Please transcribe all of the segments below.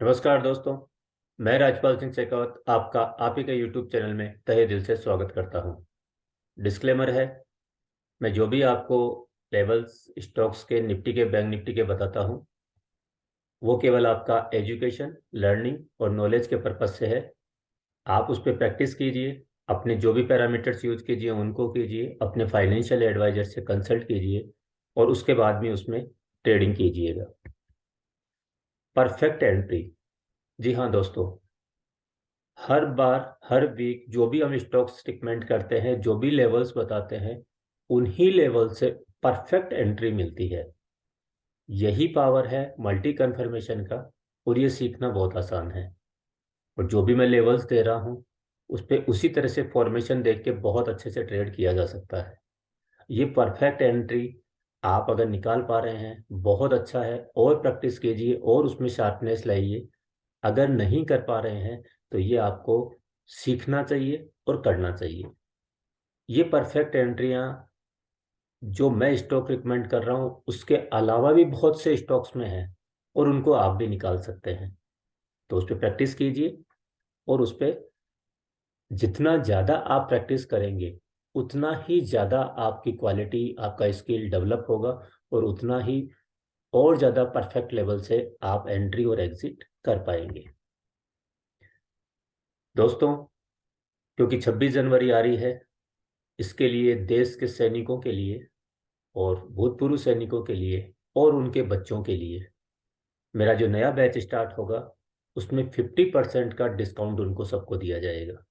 नमस्कार दोस्तों। मैं राजपाल सिंह शेखावत आपका आप ही के यूट्यूब चैनल में तहे दिल से स्वागत करता हूं। डिस्क्लेमर है, मैं जो भी आपको लेवल्स स्टॉक्स के निफ्टी के बैंक निफ्टी के बताता हूं वो केवल आपका एजुकेशन लर्निंग और नॉलेज के पर्पज से है। आप उस पर प्रैक्टिस कीजिए, अपने जो भी पैरामीटर्स यूज कीजिए उनको कीजिए, अपने फाइनेंशियल एडवाइजर से कंसल्ट कीजिए और उसके बाद में उसमें ट्रेडिंग कीजिएगा। Perfect entry. जी हाँ दोस्तों, हर बार हर वीक जो भी हम स्टॉक्स रिकमेंड करते हैं, जो भी लेवल्स बताते हैं, उन्हीं लेवल से परफेक्ट एंट्री मिलती है। यही पावर है मल्टी कन्फर्मेशन का। और ये सीखना बहुत आसान है। और जो भी मैं लेवल्स दे रहा हूँ उस पे उसी तरह से फॉर्मेशन देख के बहुत अच्छे से ट्रेड किया जा सकता है। ये परफेक्ट एंट्री आप अगर निकाल पा रहे हैं बहुत अच्छा है, और प्रैक्टिस कीजिए और उसमें शार्पनेस लाइए। अगर नहीं कर पा रहे हैं तो ये आपको सीखना चाहिए और करना चाहिए। ये परफेक्ट एंट्रियां जो मैं स्टॉक रिकमेंड कर रहा हूँ उसके अलावा भी बहुत से स्टॉक्स में हैं, और उनको आप भी निकाल सकते हैं। तो उस पर प्रैक्टिस कीजिए, और उस पर जितना ज़्यादा आप प्रैक्टिस करेंगे उतना ही ज़्यादा आपकी क्वालिटी आपका स्किल डेवलप होगा, और उतना ही और ज़्यादा परफेक्ट लेवल से आप एंट्री और एग्जिट कर पाएंगे। दोस्तों, क्योंकि 26 जनवरी आ रही है, इसके लिए देश के सैनिकों के लिए और भूतपूर्व सैनिकों के लिए और उनके बच्चों के लिए मेरा जो नया बैच स्टार्ट होगा उसमें 50% का डिस्काउंट उनको सबको दिया जाएगा।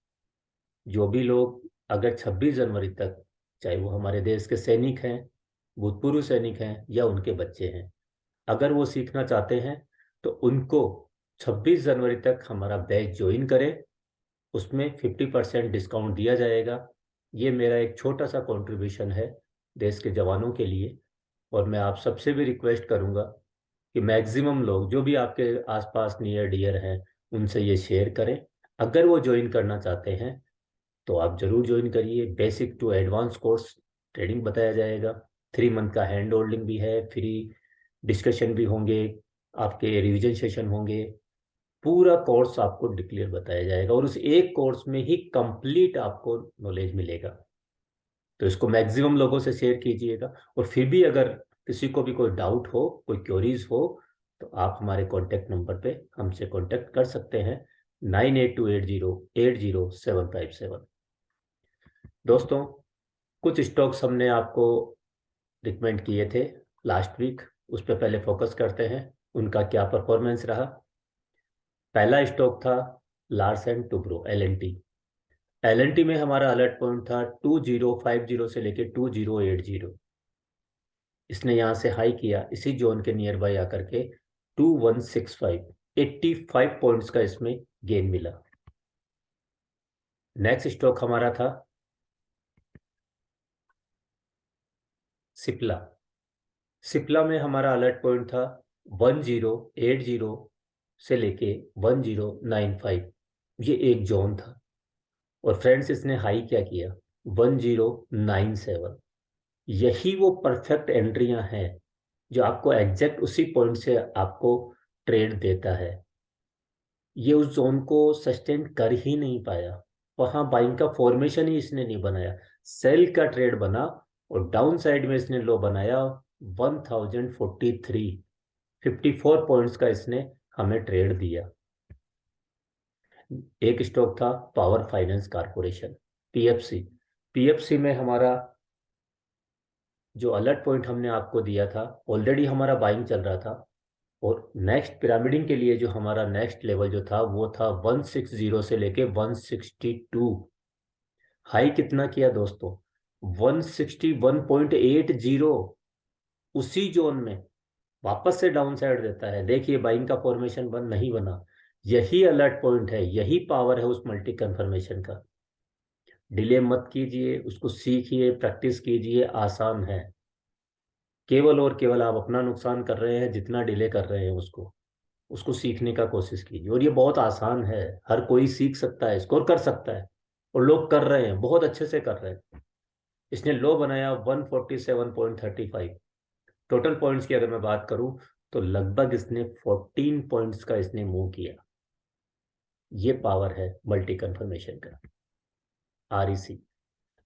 जो भी लोग अगर 26 जनवरी तक, चाहे वो हमारे देश के सैनिक हैं, भूतपूर्व सैनिक हैं या उनके बच्चे हैं, अगर वो सीखना चाहते हैं तो उनको 26 जनवरी तक हमारा बैच ज्वाइन करें। उसमें 50% डिस्काउंट दिया जाएगा। ये मेरा एक छोटा सा कंट्रीब्यूशन है देश के जवानों के लिए। और मैं आप सबसे भी रिक्वेस्ट करूंगा कि मैक्सिमम लोग जो भी आपके आसपास नियर डियर हैं उनसे ये शेयर करें। अगर वो ज्वाइन करना चाहते हैं तो आप जरूर ज्वाइन करिए। Basic to advance course trading बताया जाएगा। 3 मंथ का हैंड होल्डिंग भी है, फ्री डिस्कशन भी होंगे, आपके रिवीजन सेशन होंगे। पूरा कोर्स आपको डिक्लेयर बताया जाएगा और उस एक कोर्स में ही कंप्लीट आपको नॉलेज मिलेगा। तो इसको मैक्सिमम लोगों से शेयर कीजिएगा। और फिर भी अगर किसी को भी कोई डाउट हो, कोई क्वेरीज हो, तो आप हमारे कॉन्टैक्ट नंबर पे हमसे कॉन्टैक्ट कर सकते हैं, 9828080757। दोस्तों, कुछ स्टॉक्स हमने आपको रिकमेंड किए थे लास्ट वीक, उस पर पहले फोकस करते हैं उनका क्या परफॉर्मेंस रहा। पहला स्टॉक था Larsen and Toubro, LNT। LNT में हमारा अलर्ट पॉइंट था 2050 से लेके 2080। इसने यहाँ से हाई किया इसी जोन के नियर बाय आकर के 2165, 85 पॉइंट्स का इसमें गेन मिला। नेक्स्ट स्टॉक हमारा था सिप्ला। सिप्ला में हमारा अलर्ट पॉइंट था 1080 से लेके 1095। ये एक जोन था। और फ्रेंड्स, इसने हाई क्या किया, 1097। यही वो परफेक्ट एंट्रियां हैं जो आपको एग्जैक्ट उसी पॉइंट से आपको ट्रेड देता है। ये उस जोन को सस्टेन कर ही नहीं पाया, वहां बाइंग का फॉर्मेशन ही इसने नहीं बनाया। सेल का ट्रेड बना और डाउन साइड में इसने लो बनाया 1043, 54 पॉइंट्स का इसने हमें ट्रेड दिया। एक स्टॉक था power finance corporation, PFC। PFC में हमारा जो अलर्ट पॉइंट हमने आपको दिया था, ऑलरेडी हमारा बाइंग चल रहा था। और नेक्स्ट पिरामिडिंग के लिए जो हमारा नेक्स्ट लेवल जो था वो था 160 से लेके 162। हाई कितना किया दोस्तों, 161.80। उसी जोन में वापस से डाउन साइड देता है। देखिए, बाइंग का फॉर्मेशन बन नहीं बना। यही अलर्ट पॉइंट है, यही पावर है उस मल्टी कन्फर्मेशन का। डिले मत कीजिए, उसको सीखिए, प्रैक्टिस कीजिए। आसान है। केवल और केवल आप अपना नुकसान कर रहे हैं जितना डिले कर रहे हैं। उसको उसको सीखने का कोशिश कीजिए। और ये बहुत आसान है, हर कोई सीख सकता है, स्कोर कर सकता है। और लोग कर रहे हैं, बहुत अच्छे से कर रहे हैं। इसने लो बनाया 147.35। टोटल पॉइंट्स की अगर मैं बात करूं तो लगभग इसने 14 पॉइंट्स का इसने मूव किया। ये पावर है मल्टी कंफर्मेशन का। आरईसी,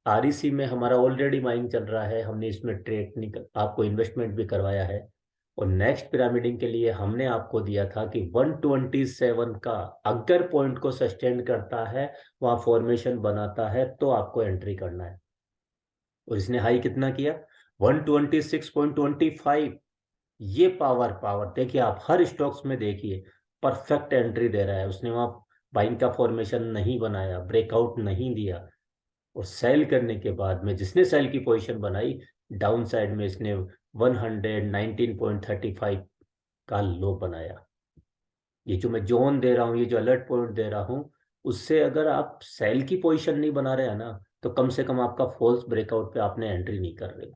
आरईसी में हमारा ऑलरेडी माइंड चल रहा है, हमने इसमें टेक्निकल आपको इन्वेस्टमेंट भी करवाया है। और नेक्स्ट पिरामिडिंग के लिए हमने आपको दिया था कि 127 का अगर पॉइंट को सस्टेन करता है, वहां फॉर्मेशन बनाता है, तो आपको एंट्री करना है। और इसने हाई कितना किया? 126.25। ये पावर पावर देखिए, आप हर स्टॉक्स में देखिए परफेक्ट एंट्री दे रहा है। उसने वहां बाइंग का फॉर्मेशन नहीं बनाया, ब्रेकआउट नहीं दिया, और सेल करने के बाद में जिसने सेल की पोजीशन बनाई, डाउन साइड में इसने 119.35 का लो बनाया। ये जो मैं जोन दे रहा हूँ, ये जो अलर्ट पॉइंट दे रहा हूँ, उससे अगर आप सेल की पोजीशन नहीं बना रहे हैं ना, तो कम से कम आपका फॉल्स ब्रेकआउट पे आपने एंट्री नहीं कर रहे हो।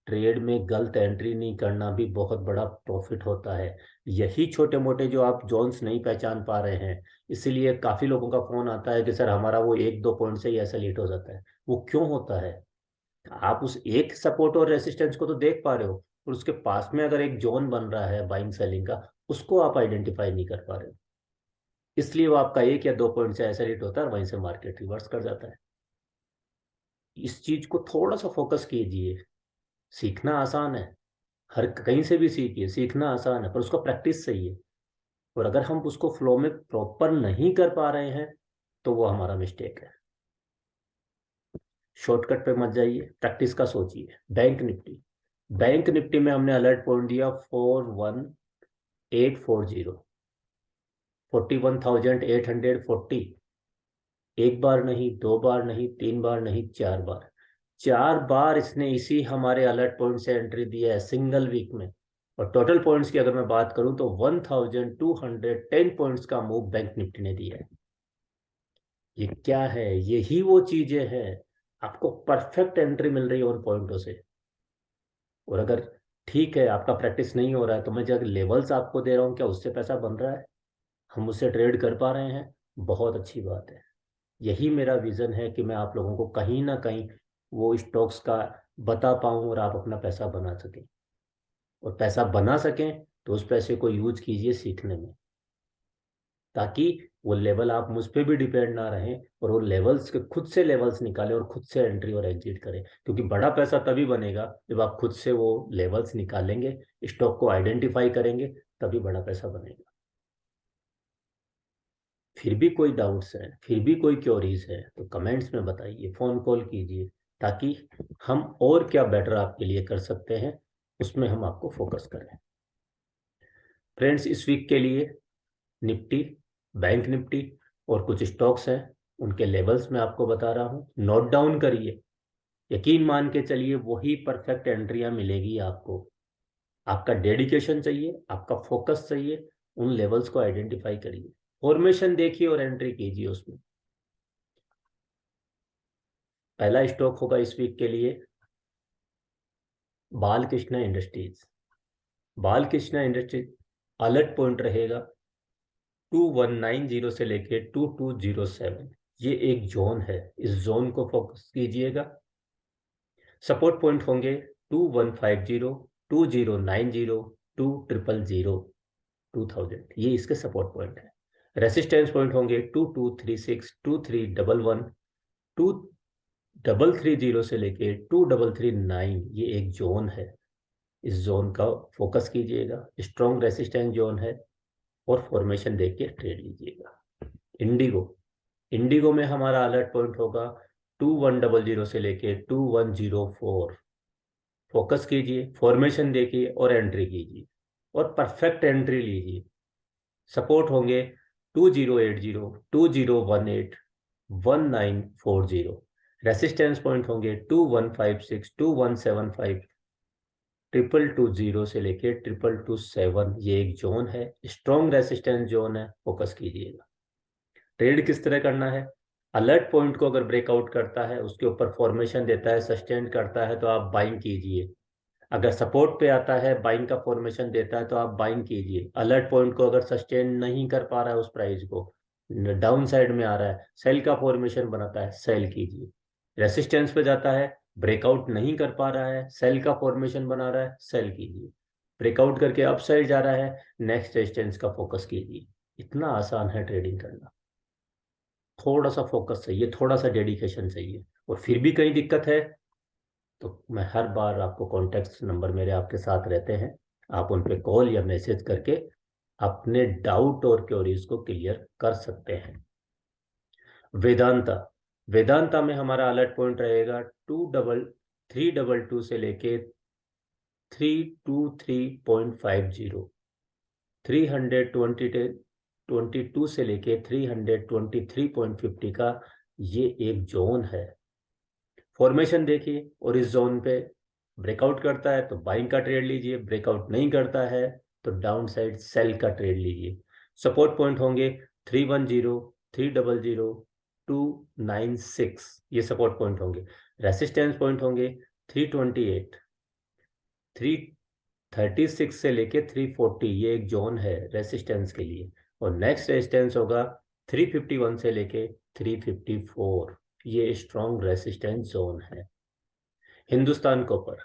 ट्रेड में गलत एंट्री नहीं करना भी बहुत बड़ा प्रॉफिट होता है। यही छोटे मोटे जो आप जोन्स नहीं पहचान पा रहे हैं, इसीलिए काफी लोगों का फोन आता है कि सर हमारा वो एक दो पॉइंट से ही ऐसा लेट हो जाता है। वो क्यों होता है? आप उस एक सपोर्ट और रेसिस्टेंस को तो देख पा रहे हो, और उसके पास में अगर एक जोन बन रहा है बाइंग सेलिंग का, उसको आप आइडेंटिफाई नहीं कर पा रहे हो। इसलिए वो आपका एक या दो पॉइंट से ऐसा लेट होता है और वहीं से मार्केट रिवर्स कर जाता है। इस चीज को थोड़ा सा फोकस कीजिए। सीखना आसान है, हर कहीं से भी सीखिए, सीखना आसान है, पर उसका प्रैक्टिस चाहिए। और अगर हम उसको फ्लो में प्रॉपर नहीं कर पा रहे हैं, तो वो हमारा मिस्टेक है। शॉर्टकट पे मत जाइए, प्रैक्टिस का सोचिए। बैंक निफ्टी, बैंक निफ्टी में हमने अलर्ट पॉइंट दिया 41840, 41,840। एक बार नहीं, दो बार नहीं, तीन बार नहीं, चार बार। चार बार इसने इसी हमारे अलर्ट पॉइंट से एंट्री दी है सिंगल वीक में। और टोटल पॉइंट्स की अगर मैं बात करूं तो 1210 पॉइंट्स का मूव बैंक निफ्टी ने दिया है। ये क्या है? यही वो चीजें हैं, आपको परफेक्ट एंट्री मिल रही है उन पॉइंटों से। और अगर ठीक है, आपका प्रैक्टिस नहीं हो रहा है, तो मैं जो लेवल्स आपको दे रहा हूँ, क्या उससे पैसा बन रहा है? हम उससे ट्रेड कर पा रहे हैं? बहुत अच्छी बात है। यही मेरा विजन है कि मैं आप लोगों को कहीं ना कहीं वो स्टॉक्स का बता पाऊं और आप अपना पैसा बना सकें। और पैसा बना सकें तो उस पैसे को यूज कीजिए सीखने में, ताकि वो लेवल आप मुझ पे भी डिपेंड ना रहें, और वो लेवल्स के खुद से लेवल्स निकालें और खुद से एंट्री और एग्जिट करें। क्योंकि बड़ा पैसा तभी बनेगा जब आप खुद से वो लेवल्स निकालेंगे, स्टॉक को आइडेंटिफाई करेंगे, तभी बड़ा पैसा बनेगा। फिर भी कोई डाउट्स हैं, फिर भी कोई क्योरीज है, तो कमेंट्स में बताइए, फ़ोन कॉल कीजिए, ताकि हम और क्या बेटर आपके लिए कर सकते हैं, उसमें हम आपको फोकस करें। फ्रेंड्स, इस वीक के लिए निफ्टी, बैंक निफ्टी और कुछ स्टॉक्स हैं, उनके लेवल्स मैं आपको बता रहा हूँ, नोट डाउन करिए। यकीन मान के चलिए, वही परफेक्ट एंट्रियाँ मिलेगी आपको। आपका डेडिकेशन चाहिए, आपका फोकस चाहिए, उन लेवल्स को आइडेंटिफाई करिए, फॉर्मेशन देखिए और एंट्री कीजिए उसमें। पहला स्टॉक होगा इस वीक के लिए Balkrishna industries. Balkrishna industries alert point रहेगा 2190 से लेके 2207। ये एक जोन है, इस जोन को फोकस कीजिएगा। सपोर्ट पॉइंट होंगे 2150, 2090, 2000, 2000। ये इसके सपोर्ट पॉइंट है। रेसिस्टेंस पॉइंट होंगे 2236, 2311, 2330 से लेके 2339। ये एक जोन है, इस जोन का फोकस कीजिएगा। स्ट्रॉन्ग रेसिस्टेंस जोन है, और फॉर्मेशन देख के ट्रेड लीजिएगा। इंडिगो, इंडिगो में हमारा अलर्ट पॉइंट होगा 2100 से लेके 2104। फोकस कीजिए, फॉर्मेशन देखिए और एंट्री कीजिए, और परफेक्ट एंट्री लीजिए। सपोर्ट होंगे 2080, 2018, 1940। रेसिस्टेंस पॉइंट होंगे 2156, 2175, 2220 से लेके 2227। ये एक जोन है, स्ट्रॉन्ग रेसिस्टेंस जोन है, फोकस कीजिएगा। ट्रेड किस तरह करना है? अलर्ट पॉइंट को अगर ब्रेकआउट करता है, उसके ऊपर फॉर्मेशन देता है, सस्टेन करता है, तो आप बाइंग कीजिए। अगर सपोर्ट पे आता है, बाइंग का फॉर्मेशन देता है, तो आप बाइंग कीजिए। अलर्ट पॉइंट को अगर सस्टेन नहीं कर पा रहा है, उस प्राइस को डाउन साइड में आ रहा है, सेल का फॉर्मेशन बनाता है, सेल कीजिए। रेसिस्टेंस पे जाता है, ब्रेकआउट नहीं कर पा रहा है, सेल का फॉर्मेशन बना रहा है, सेल कीजिए। ब्रेकआउट करके अप साइड जा रहा है, नेक्स्ट रेजिस्टेंस का फोकस कीजिए। इतना आसान है ट्रेडिंग करना। थोड़ा सा फोकस चाहिए, थोड़ा सा डेडिकेशन चाहिए, और फिर भी कहीं दिक्कत है तो मैं हर बार आपको कॉन्टेक्ट नंबर मेरे आपके साथ रहते हैं, आप उन पे कॉल या मैसेज करके अपने डाउट और क्वेरीज को क्लियर कर सकते हैं। वेदांता, वेदांता में हमारा अलर्ट पॉइंट रहेगा 322 से लेके 323.50, 322 से लेके 323.50 का ये एक जोन है। फॉर्मेशन देखिए, और इस जोन पे ब्रेकआउट करता है तो बाइंग का ट्रेड लीजिए, ब्रेकआउट नहीं करता है तो डाउन साइड सेल का ट्रेड लीजिए। सपोर्ट पॉइंट होंगे 310, 300, 296, ये सपोर्ट पॉइंट होंगे। रेसिस्टेंस पॉइंट होंगे 328, 336 से लेके 340, ये एक जोन है रेसिस्टेंस के लिए। और नेक्स्ट रेजिस्टेंस होगा 351 से लेके 354, ये स्ट्रॉन्ग रेसिस्टेंस जोन है। हिंदुस्तान कॉपर,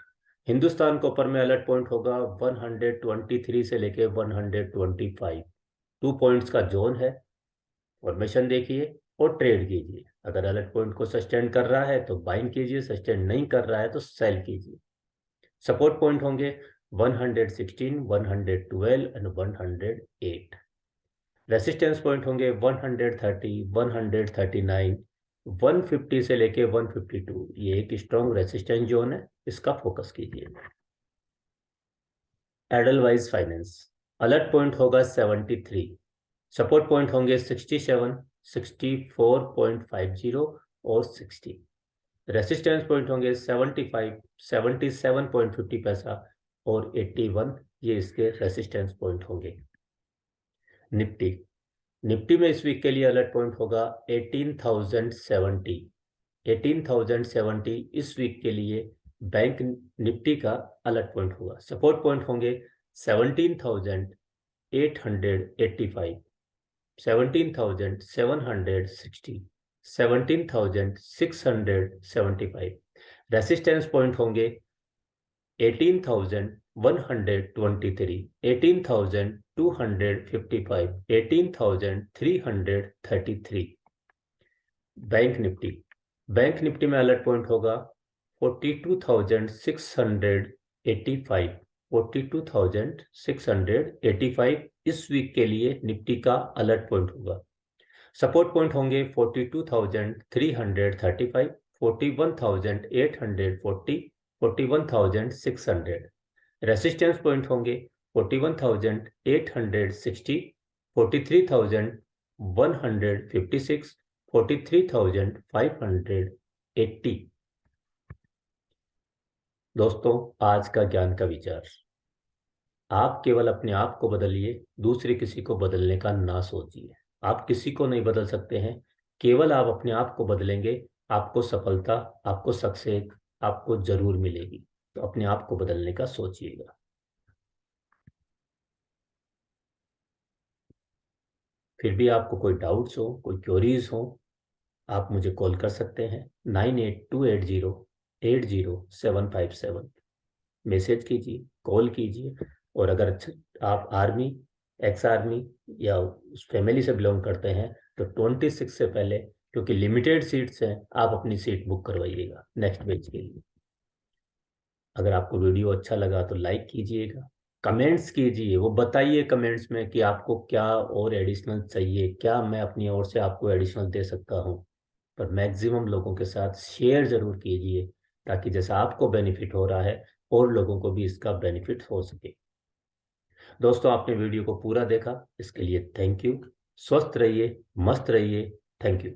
हिंदुस्तान कॉपर में अलर्ट पॉइंट होगा 123 से लेके 125, 2 पॉइंट्स का जोन है। फॉर्मेशन देखिए और ट्रेड कीजिए। अगर अलर्ट पॉइंट को सस्टेन कर रहा है तो बाइंग कीजिए, सस्टेन नहीं कर रहा है तो सेल कीजिए। सपोर्ट पॉइंट होंगे 116, 112 एंड 108। रेसिस्टेंस पॉइंट होंगे 130, 139, 150 से लेके 152, ये एक स्ट्रॉन्ग रेसिस्टेंस जोन है, इसका फोकस कीजिए। एडलवाइज फाइनेंस, अलर्ट पॉइंट होगा 73, सपोर्ट पॉइंट होंगे 67, 64.50 और 60। रेसिस्टेंस पॉइंट होंगे 75, 77.50 पैसा और 81, ये इसके रेसिस्टेंस पॉइंट होंगे। निफ्टी, निफ्टी में इस वीक के लिए अलर्ट पॉइंट होगा 18,070, 18,070 इस वीक के लिए बैंक निफ्टी का अलर्ट पॉइंट होगा। सपोर्ट पॉइंट होंगे 17,885, 17,760, 17,675। रेसिस्टेंस पॉइंट होंगे 18,123, 18,255, 18,333। बैंक निफ्टी, बैंक निफ्टी में अलर्ट पॉइंट होगा 42,685, 42,685 इस वीक के लिए निफ्टी का अलर्ट पॉइंट होगा। सपोर्ट पॉइंट होंगे 42,335, 41,840, 41,600। रेसिस्टेंस पॉइंट होंगे 41,860, 43,156, 43,580। दोस्तों, आज का ज्ञान का विचार, आप केवल अपने आप को बदलिए, दूसरे किसी को बदलने का ना सोचिए। आप किसी को नहीं बदल सकते हैं, केवल आप अपने आप को बदलेंगे, आपको सफलता, आपको सक्सेस आपको जरूर मिलेगी। तो अपने आप को बदलने का सोचिएगा। फिर भी आपको कोई डाउट्स हो, कोई क्वेरीज हो, आप मुझे कॉल कर सकते हैं 9828080757। मैसेज कीजिए, कॉल कीजिए। और अगर आप आर्मी, एक्स आर्मी या उस फैमिली से बिलोंग करते हैं तो 26 से पहले, क्योंकि लिमिटेड सीट्स हैं, आप अपनी सीट बुक करवाइएगा नेक्स्ट बैच के लिए। अगर आपको वीडियो अच्छा लगा तो लाइक कीजिएगा, कमेंट्स कीजिए, वो बताइए कमेंट्स में कि आपको क्या और एडिशनल चाहिए, क्या मैं अपनी ओर से आपको एडिशनल दे सकता हूँ। पर मैक्सिमम लोगों के साथ शेयर जरूर कीजिए, ताकि जैसा आपको बेनिफिट हो रहा है और लोगों को भी इसका बेनिफिट हो सके। दोस्तों, आपने वीडियो को पूरा देखा, इसके लिए थैंक यू। स्वस्थ रहिए, मस्त रहिए। Thank you.